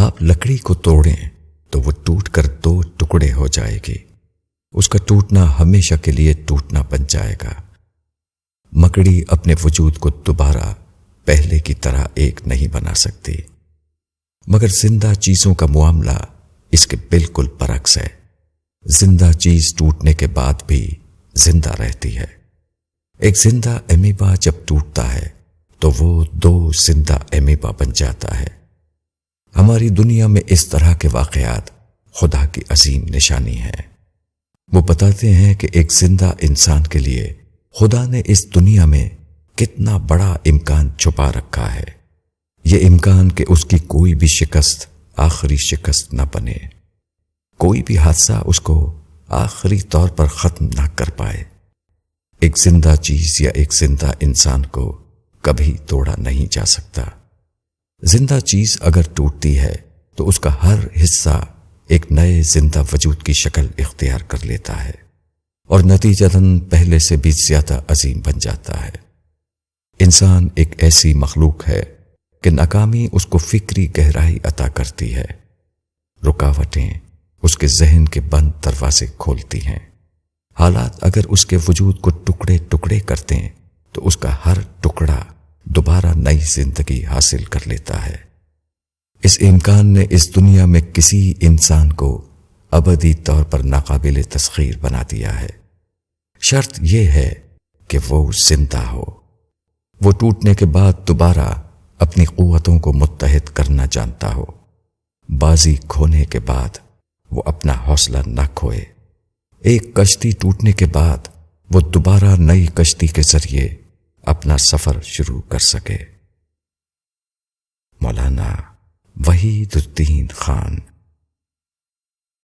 آپ لکڑی کو توڑیں تو وہ ٹوٹ کر 2 ٹکڑے ہو جائے گی، اس کا ٹوٹنا ہمیشہ کے لیے ٹوٹنا بن جائے گا۔ مکڑی اپنے وجود کو دوبارہ پہلے کی طرح ایک نہیں بنا سکتی، مگر زندہ چیزوں کا معاملہ اس کے بالکل برعکس ہے۔ زندہ چیز ٹوٹنے کے بعد بھی زندہ رہتی ہے۔ ایک زندہ امیبا جب ٹوٹتا ہے تو وہ 2 زندہ امیبا بن جاتا ہے۔ ہماری دنیا میں اس طرح کے واقعات خدا کی عظیم نشانی ہے۔ وہ بتاتے ہیں کہ ایک زندہ انسان کے لیے خدا نے اس دنیا میں کتنا بڑا امکان چھپا رکھا ہے۔ یہ امکان کہ اس کی کوئی بھی شکست آخری شکست نہ بنے، کوئی بھی حادثہ اس کو آخری طور پر ختم نہ کر پائے۔ ایک زندہ چیز یا ایک زندہ انسان کو کبھی توڑا نہیں جا سکتا۔ زندہ چیز اگر ٹوٹتی ہے تو اس کا ہر حصہ ایک نئے زندہ وجود کی شکل اختیار کر لیتا ہے اور نتیجتاً پہلے سے بھی زیادہ عظیم بن جاتا ہے۔ انسان ایک ایسی مخلوق ہے کہ ناکامی اس کو فکری گہرائی عطا کرتی ہے، رکاوٹیں اس کے ذہن کے بند دروازے کھولتی ہیں۔ حالات اگر اس کے وجود کو ٹکڑے ٹکڑے کرتے ہیں تو اس کا ہر ٹکڑا دوبارہ نئی زندگی حاصل کر لیتا ہے۔ اس امکان نے اس دنیا میں کسی انسان کو ابدی طور پر ناقابل تسخیر بنا دیا ہے۔ شرط یہ ہے کہ وہ زندہ ہو، وہ ٹوٹنے کے بعد دوبارہ اپنی قوتوں کو متحد کرنا جانتا ہو، بازی کھونے کے بعد وہ اپنا حوصلہ نہ کھوئے۔ ایک کشتی ٹوٹنے کے بعد وہ دوبارہ نئی کشتی کے ذریعے اپنا سفر شروع کر سکے۔ مولانا وحید الدین خان۔